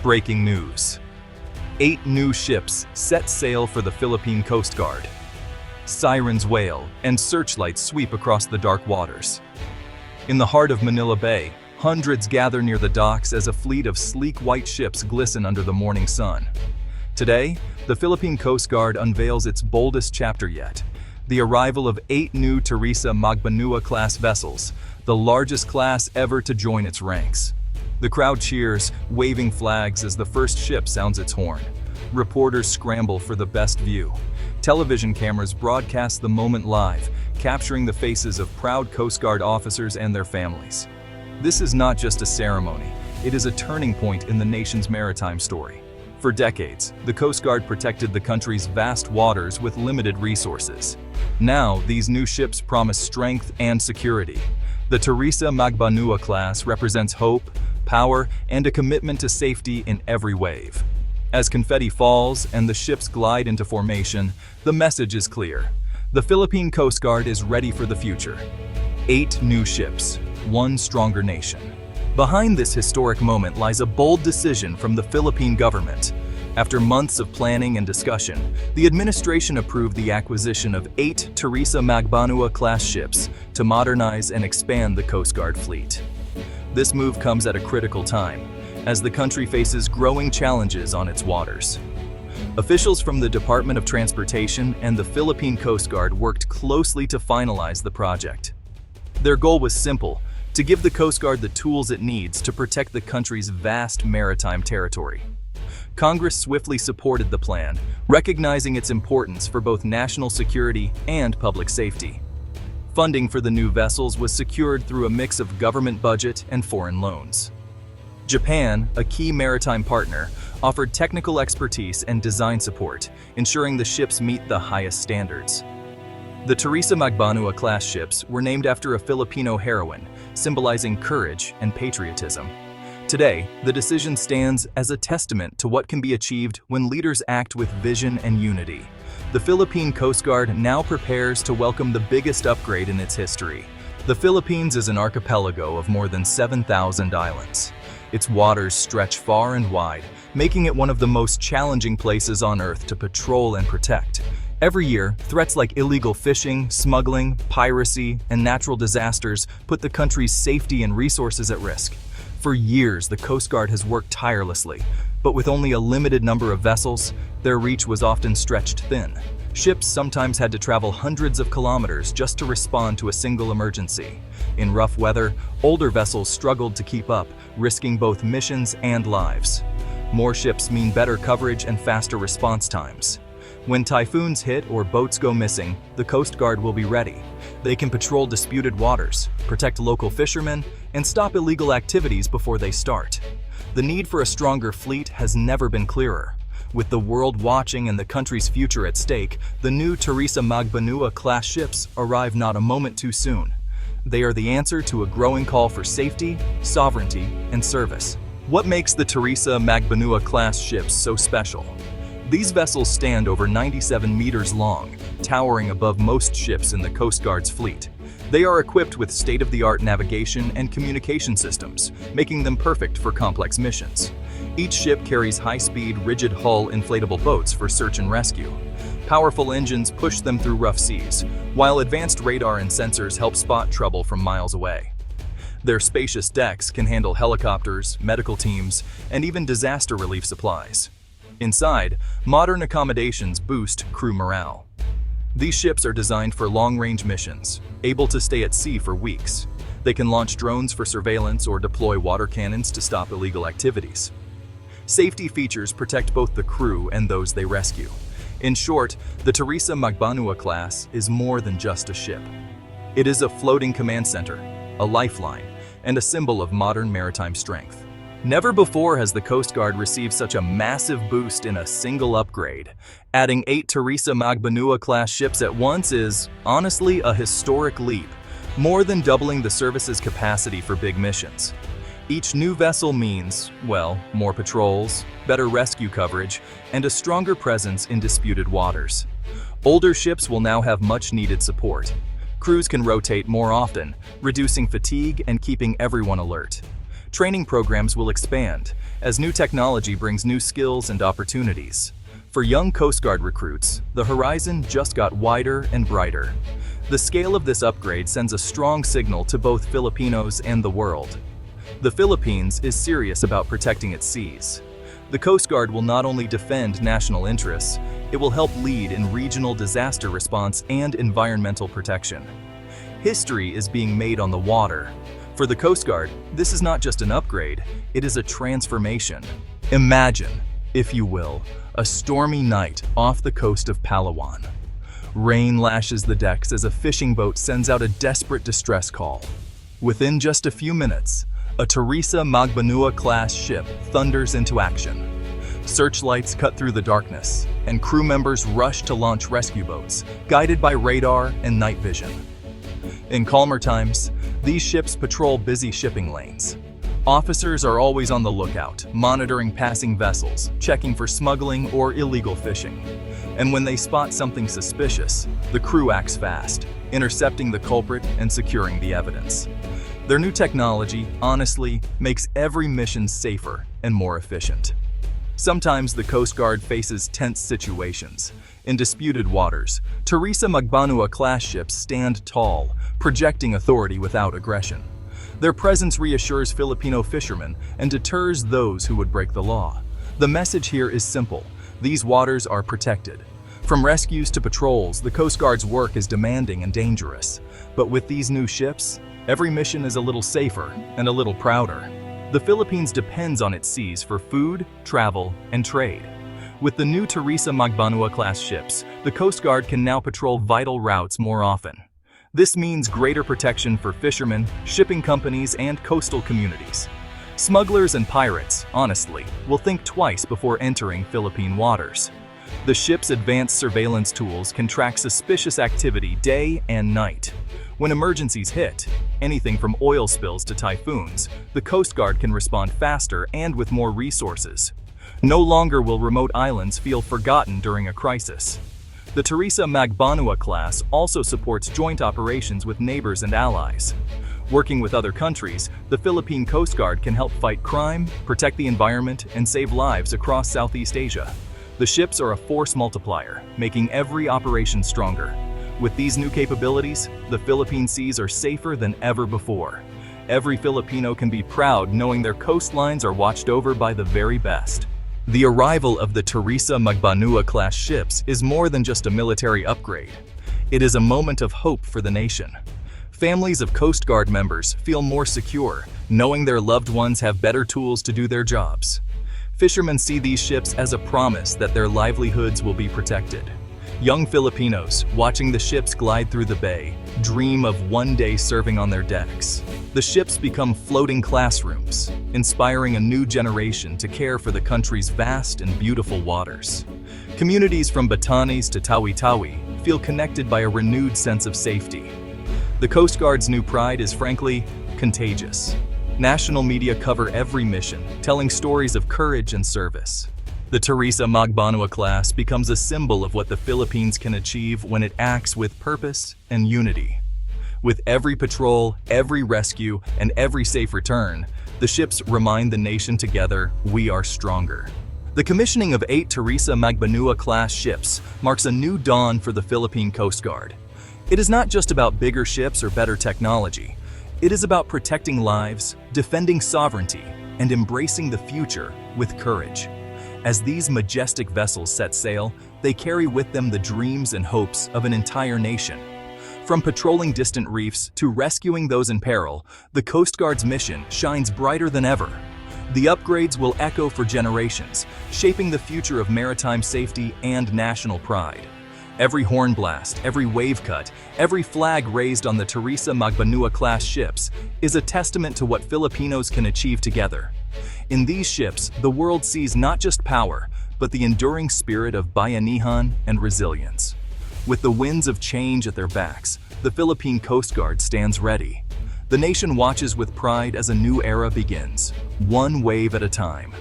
Breaking news. 8 new ships set sail for the Philippine Coast Guard. Sirens wail and searchlights sweep across the dark waters. In the heart of Manila Bay, hundreds gather near the docks as a fleet of sleek white ships glisten under the morning sun. Today, the Philippine Coast Guard unveils its boldest chapter yet, the arrival of 8 new Teresa Magbanua-class vessels, the largest class ever to join its ranks. The crowd cheers, waving flags as the first ship sounds its horn. Reporters scramble for the best view. Television cameras broadcast the moment live, capturing the faces of proud Coast Guard officers and their families. This is not just a ceremony, it is a turning point in the nation's maritime story. For decades, the Coast Guard protected the country's vast waters with limited resources. Now, these new ships promise strength and security. The Teresa Magbanua-class represents hope, power, and a commitment to safety in every wave. As confetti falls and the ships glide into formation, the message is clear. The Philippine Coast Guard is ready for the future. 8 new ships, one stronger nation. Behind this historic moment lies a bold decision from the Philippine government. After months of planning and discussion, the administration approved the acquisition of 8 Teresa Magbanua-class ships to modernize and expand the Coast Guard fleet. This move comes at a critical time, as the country faces growing challenges on its waters. Officials from the Department of Transportation and the Philippine Coast Guard worked closely to finalize the project. Their goal was simple: to give the Coast Guard the tools it needs to protect the country's vast maritime territory. Congress swiftly supported the plan, recognizing its importance for both national security and public safety. Funding for the new vessels was secured through a mix of government budget and foreign loans. Japan, a key maritime partner, offered technical expertise and design support, ensuring the ships meet the highest standards. The Teresa Magbanua-class ships were named after a Filipino heroine, symbolizing courage and patriotism. Today, the decision stands as a testament to what can be achieved when leaders act with vision and unity. The Philippine Coast Guard now prepares to welcome the biggest upgrade in its history. The Philippines is an archipelago of more than 7,000 islands. Its waters stretch far and wide, making it one of the most challenging places on Earth to patrol and protect. Every year, threats like illegal fishing, smuggling, piracy, and natural disasters put the country's safety and resources at risk. For years, the Coast Guard has worked tirelessly, but with only a limited number of vessels, their reach was often stretched thin. Ships sometimes had to travel hundreds of kilometers just to respond to a single emergency. In rough weather, older vessels struggled to keep up, risking both missions and lives. More ships mean better coverage and faster response times. When typhoons hit or boats go missing, the Coast Guard will be ready. They can patrol disputed waters, protect local fishermen, and stop illegal activities before they start. The need for a stronger fleet has never been clearer. With the world watching and the country's future at stake, the new Teresa Magbanua-class ships arrive not a moment too soon. They are the answer to a growing call for safety, sovereignty, and service. What makes the Teresa Magbanua-class ships so special? These vessels stand over 97 meters long, towering above most ships in the Coast Guard's fleet. They are equipped with state-of-the-art navigation and communication systems, making them perfect for complex missions. Each ship carries high-speed, rigid-hull inflatable boats for search and rescue. Powerful engines push them through rough seas, while advanced radar and sensors help spot trouble from miles away. Their spacious decks can handle helicopters, medical teams, and even disaster relief supplies. Inside, modern accommodations boost crew morale. These ships are designed for long-range missions, able to stay at sea for weeks. They can launch drones for surveillance or deploy water cannons to stop illegal activities. Safety features protect both the crew and those they rescue. In short, the Teresa Magbanua-class is more than just a ship. It is a floating command center, a lifeline, and a symbol of modern maritime strength. Never before has the Coast Guard received such a massive boost in a single upgrade. Adding 8 Teresa Magbanua-class ships at once is, honestly, a historic leap, more than doubling the service's capacity for big missions. Each new vessel means, well, more patrols, better rescue coverage, and a stronger presence in disputed waters. Older ships will now have much-needed support. Crews can rotate more often, reducing fatigue and keeping everyone alert. Training programs will expand, as new technology brings new skills and opportunities. For young Coast Guard recruits, the horizon just got wider and brighter. The scale of this upgrade sends a strong signal to both Filipinos and the world. The Philippines is serious about protecting its seas. The Coast Guard will not only defend national interests, it will help lead in regional disaster response and environmental protection. History is being made on the water. For the Coast Guard, this is not just an upgrade, it is a transformation. Imagine, if you will, a stormy night off the coast of Palawan. Rain lashes the decks as a fishing boat sends out a desperate distress call. Within just a few minutes, a Teresa Magbanua-class ship thunders into action. Searchlights cut through the darkness, and crew members rush to launch rescue boats, guided by radar and night vision. In calmer times, these ships patrol busy shipping lanes. Officers are always on the lookout, monitoring passing vessels, checking for smuggling or illegal fishing. And when they spot something suspicious, the crew acts fast, intercepting the culprit and securing the evidence. Their new technology, honestly, makes every mission safer and more efficient. Sometimes the Coast Guard faces tense situations. In disputed waters, Teresa Magbanua-class ships stand tall, projecting authority without aggression. Their presence reassures Filipino fishermen and deters those who would break the law. The message here is simple: these waters are protected. From rescues to patrols, the Coast Guard's work is demanding and dangerous. But with these new ships, every mission is a little safer and a little prouder. The Philippines depends on its seas for food, travel, and trade. With the new Teresa Magbanua-class ships, the Coast Guard can now patrol vital routes more often. This means greater protection for fishermen, shipping companies, and coastal communities. Smugglers and pirates, honestly, will think twice before entering Philippine waters. The ship's advanced surveillance tools can track suspicious activity day and night. When emergencies hit, anything from oil spills to typhoons, the Coast Guard can respond faster and with more resources. No longer will remote islands feel forgotten during a crisis. The Teresa Magbanua-class also supports joint operations with neighbors and allies. Working with other countries, the Philippine Coast Guard can help fight crime, protect the environment, and save lives across Southeast Asia. The ships are a force multiplier, making every operation stronger. With these new capabilities, the Philippine seas are safer than ever before. Every Filipino can be proud knowing their coastlines are watched over by the very best. The arrival of the Teresa Magbanua-class ships is more than just a military upgrade. It is a moment of hope for the nation. Families of Coast Guard members feel more secure, knowing their loved ones have better tools to do their jobs. Fishermen see these ships as a promise that their livelihoods will be protected. Young Filipinos, watching the ships glide through the bay, dream of one day serving on their decks. The ships become floating classrooms, inspiring a new generation to care for the country's vast and beautiful waters. Communities from Batanes to Tawi-Tawi feel connected by a renewed sense of safety. The Coast Guard's new pride is frankly contagious. National media cover every mission, telling stories of courage and service. The Teresa Magbanua-class becomes a symbol of what the Philippines can achieve when it acts with purpose and unity. With every patrol, every rescue, and every safe return, the ships remind the nation together we are stronger. The commissioning of 8 Teresa Magbanua-class ships marks a new dawn for the Philippine Coast Guard. It is not just about bigger ships or better technology. It is about protecting lives, defending sovereignty, and embracing the future with courage. As these majestic vessels set sail, they carry with them the dreams and hopes of an entire nation. From patrolling distant reefs to rescuing those in peril, the Coast Guard's mission shines brighter than ever. The upgrades will echo for generations, shaping the future of maritime safety and national pride. Every horn blast, every wave cut, every flag raised on the Teresa Magbanua-class ships is a testament to what Filipinos can achieve together. In these ships, the world sees not just power, but the enduring spirit of bayanihan and resilience. With the winds of change at their backs, the Philippine Coast Guard stands ready. The nation watches with pride as a new era begins, one wave at a time.